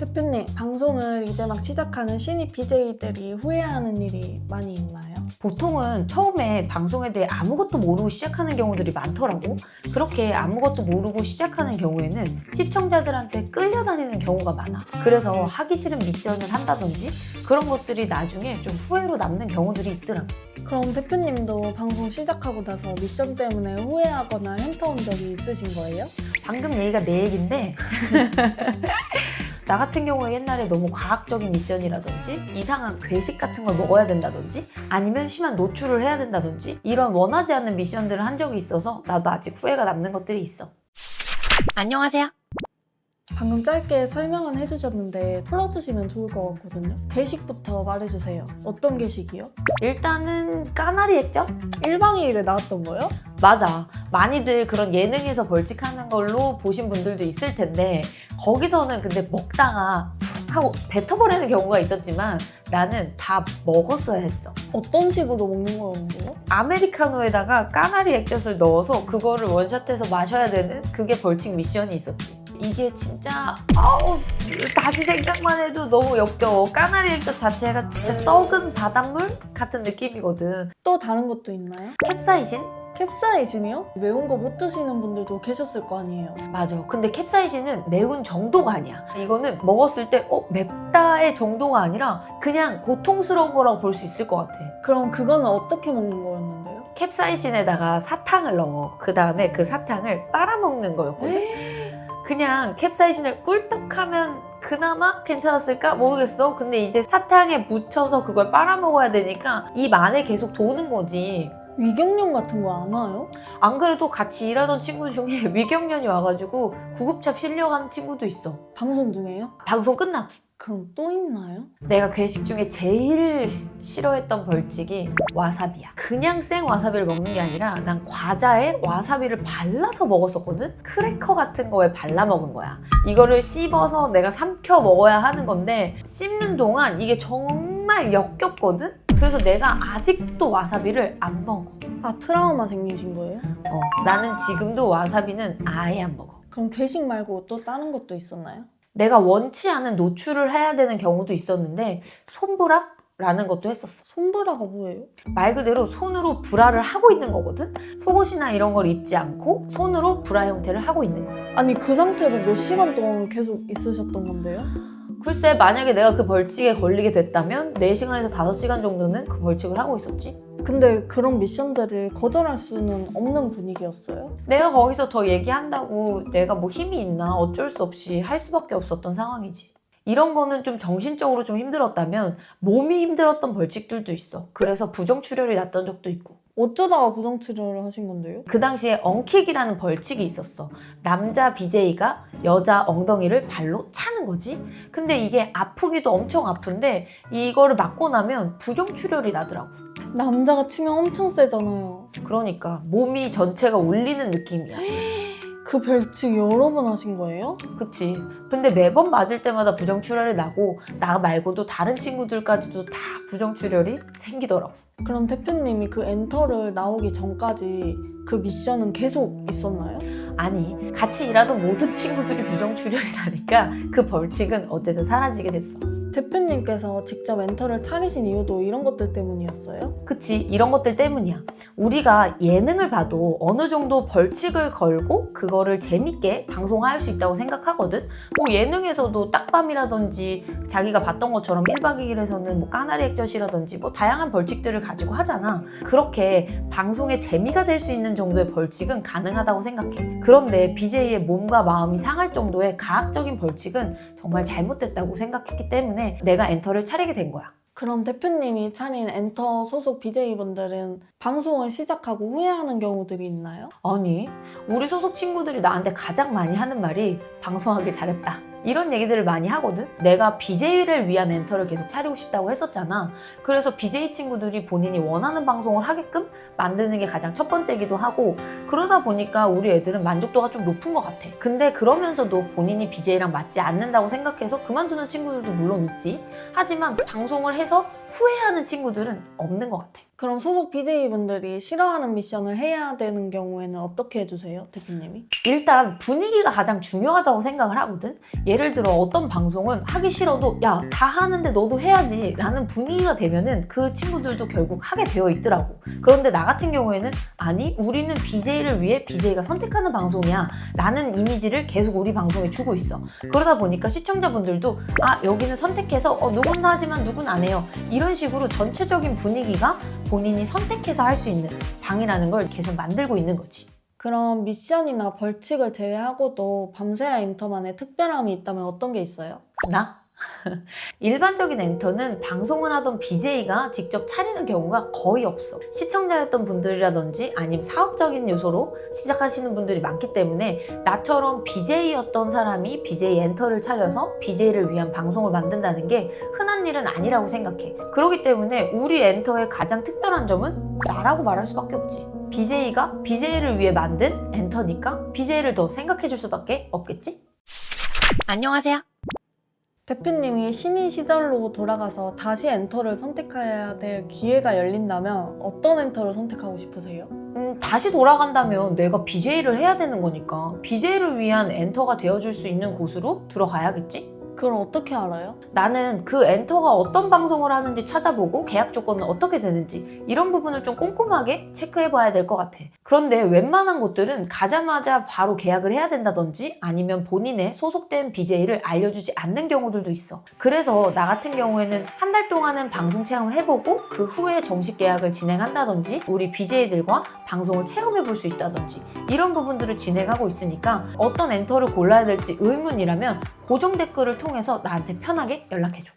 대표님, 방송을 이제 막 시작하는 신입 BJ들이 후회하는 일이 많이 있나요? 보통은 처음에 방송에 대해 아무것도 모르고 시작하는 경우들이 많더라고. 그렇게 아무것도 모르고 시작하는 경우에는 시청자들한테 끌려다니는 경우가 많아. 그래서 하기 싫은 미션을 한다든지 그런 것들이 나중에 좀 후회로 남는 경우들이 있더라고. 그럼 대표님도 방송 시작하고 나서 미션 때문에 후회하거나 현타 온 적이 있으신 거예요? 방금 얘기가 내 얘긴데 나 같은 경우에 옛날에 너무 과학적인 미션이라든지 이상한 괴식 같은 걸 먹어야 된다든지 아니면 심한 노출을 해야 된다든지 이런 원하지 않는 미션들을 한 적이 있어서 나도 아직 후회가 남는 것들이 있어. 안녕하세요. 방금 짧게 설명은 해주셨는데 풀어주시면 좋을 것 같거든요. 게시부터 말해주세요. 어떤 게시기요? 일단은 까나리 액젓? 1박 2일에 나왔던 거요? 맞아. 많이들 그런 예능에서 벌칙하는 걸로 보신 분들도 있을 텐데 거기서는 근데 먹다가 푹 하고 뱉어버리는 경우가 있었지만 나는 다 먹었어야 했어. 어떤 식으로 먹는 거였는데요? 아메리카노에다가 까나리 액젓을 넣어서 그거를 원샷해서 마셔야 되는 그게 벌칙 미션이 있었지. 이게 진짜 다시 생각만 해도 너무 역겨워. 까나리 액젓 자체가 진짜 썩은 바닷물 같은 느낌이거든. 또 다른 것도 있나요? 캡사이신? 캡사이신이요? 매운 거 못 드시는 분들도 계셨을 거 아니에요? 맞아. 근데 캡사이신은 매운 정도가 아니야. 이거는 먹었을 때 맵다의 정도가 아니라 그냥 고통스러운 거라고 볼 수 있을 것 같아. 그럼 그거는 어떻게 먹는 거였는데요? 캡사이신에다가 사탕을 넣어. 그 다음에 그 사탕을 빨아먹는 거였거든. 그냥 캡사이신을 꿀떡하면 그나마 괜찮았을까? 모르겠어. 근데 이제 사탕에 묻혀서 그걸 빨아먹어야 되니까 입 안에 계속 도는 거지. 위경련 같은 거 안 와요? 안 그래도 같이 일하던 친구 중에 위경련이 와가지고 구급차 실려간 친구도 있어. 방송 중에요? 방송 끝나고. 그럼 또 있나요? 내가 괴식 중에 제일 싫어했던 벌칙이 와사비야. 그냥 생 와사비를 먹는 게 아니라 난 과자에 와사비를 발라서 먹었었거든? 크래커 같은 거에 발라 먹은 거야. 이거를 씹어서 내가 삼켜 먹어야 하는 건데 씹는 동안 이게 정말 역겹거든? 그래서 내가 아직도 와사비를 안 먹어. 아, 트라우마 생기신 거예요? 나는 지금도 와사비는 아예 안 먹어. 그럼 괴식 말고 또 다른 것도 있었나요? 내가 원치 않은 노출을 해야 되는 경우도 있었는데 손브라라는 것도 했었어. 손브라가 뭐예요? 말 그대로 손으로 브라를 하고 있는 거거든? 속옷이나 이런 걸 입지 않고 손으로 브라 형태를 하고 있는 거야. 아니 그 상태로 몇 시간 동안 계속 있으셨던 건데요? 글쎄 만약에 내가 그 벌칙에 걸리게 됐다면 4시간에서 5시간 정도는 그 벌칙을 하고 있었지. 근데 그런 미션들을 거절할 수는 없는 분위기였어요? 내가 거기서 더 얘기한다고 내가 뭐 힘이 있나 어쩔 수 없이 할 수밖에 없었던 상황이지. 이런 거는 좀 정신적으로 좀 힘들었다면 몸이 힘들었던 벌칙들도 있어. 그래서 부정출혈이 났던 적도 있고. 어쩌다가 부정치료를 하신 건데요? 그 당시에 엉킥이라는 벌칙이 있었어. 남자 BJ가 여자 엉덩이를 발로 차는 거지. 근데 이게 아프기도 엄청 아픈데 이거를 맞고 나면 부정출혈이 나더라고. 남자가 치면 엄청 세잖아요. 그러니까 몸이 전체가 울리는 느낌이야. 그 벌칙 여러 번 하신 거예요? 그치. 근데 매번 맞을 때마다 부정출혈이 나고 나 말고도 다른 친구들까지도 다 부정출혈이 생기더라고. 그럼 대표님이 그 엔터를 나오기 전까지 그 미션은 계속 있었나요? 아니, 같이 일하던 모든 친구들이 부정출혈이 나니까 그 벌칙은 어쨌든 사라지게 됐어. 대표님께서 직접 엔터를 차리신 이유도 이런 것들 때문이었어요? 그치, 이런 것들 때문이야. 우리가 예능을 봐도 어느 정도 벌칙을 걸고 그거를 재밌게 방송할 수 있다고 생각하거든. 뭐 예능에서도 딱밤이라든지 자기가 봤던 것처럼 1박 2일에서는 뭐 까나리 액젓이라든지 뭐 다양한 벌칙들을 가지고 하잖아. 그렇게 방송에 재미가 될 수 있는 정도의 벌칙은 가능하다고 생각해. 그런데 BJ의 몸과 마음이 상할 정도의 가학적인 벌칙은 정말 잘못됐다고 생각했기 때문에 내가 엔터를 차리게 된 거야. 그럼 대표님이 차린 엔터 소속 BJ분들은 방송을 시작하고 후회하는 경우들이 있나요? 아니, 우리 소속 친구들이 나한테 가장 많이 하는 말이 방송하길 잘했다. 이런 얘기들을 많이 하거든? 내가 BJ를 위한 엔터를 계속 차리고 싶다고 했었잖아. 그래서 BJ 친구들이 본인이 원하는 방송을 하게끔 만드는 게 가장 첫 번째기도 하고 그러다 보니까 우리 애들은 만족도가 좀 높은 것 같아. 근데 그러면서도 본인이 BJ랑 맞지 않는다고 생각해서 그만두는 친구들도 물론 있지. 하지만 방송을 해서 후회하는 친구들은 없는 것 같아. 그럼 소속 BJ분들이 싫어하는 미션을 해야 되는 경우에는 어떻게 해주세요, 대표님이? 일단 분위기가 가장 중요하다고 생각을 하거든. 예를 들어 어떤 방송은 하기 싫어도 야, 다 하는데 너도 해야지 라는 분위기가 되면은 그 친구들도 결국 하게 되어 있더라고. 그런데 나 같은 경우에는 아니, 우리는 BJ를 위해 BJ가 선택하는 방송이야 라는 이미지를 계속 우리 방송에 주고 있어. 그러다 보니까 시청자분들도 아, 여기는 선택해서 누군 하지만 누군 안 해요, 이런 식으로 전체적인 분위기가 본인이 선택해서 할 수 있는 방이라는 걸 계속 만들고 있는 거지. 그럼 미션이나 벌칙을 제외하고도 밤새야 엔터만의 특별함이 있다면 어떤 게 있어요? 나? 일반적인 엔터는 방송을 하던 BJ가 직접 차리는 경우가 거의 없어. 시청자였던 분들이라든지 아니면 사업적인 요소로 시작하시는 분들이 많기 때문에 나처럼 BJ였던 사람이 BJ 엔터를 차려서 BJ를 위한 방송을 만든다는 게 흔한 일은 아니라고 생각해. 그렇기 때문에 우리 엔터의 가장 특별한 점은 나라고 말할 수밖에 없지. BJ가 BJ를 위해 만든 엔터니까 BJ를 더 생각해 줄 수밖에 없겠지? 안녕하세요. 대표님이 신인 시절로 돌아가서 다시 엔터를 선택해야 될 기회가 열린다면 어떤 엔터를 선택하고 싶으세요? 다시 돌아간다면 내가 BJ를 해야 되는 거니까 BJ를 위한 엔터가 되어줄 수 있는 곳으로 들어가야겠지? 그걸 어떻게 알아요? 나는 그 엔터가 어떤 방송을 하는지 찾아보고 계약 조건은 어떻게 되는지 이런 부분을 좀 꼼꼼하게 체크해봐야 될 것 같아. 그런데 웬만한 곳들은 가자마자 바로 계약을 해야 된다든지 아니면 본인의 소속된 BJ를 알려주지 않는 경우들도 있어. 그래서 나 같은 경우에는 한 달 동안은 방송 체험을 해보고 그 후에 정식 계약을 진행한다든지 우리 BJ들과 방송을 체험해볼 수 있다든지 이런 부분들을 진행하고 있으니까 어떤 엔터를 골라야 될지 의문이라면 고정 댓글을 통해서 나한테 편하게 연락해줘.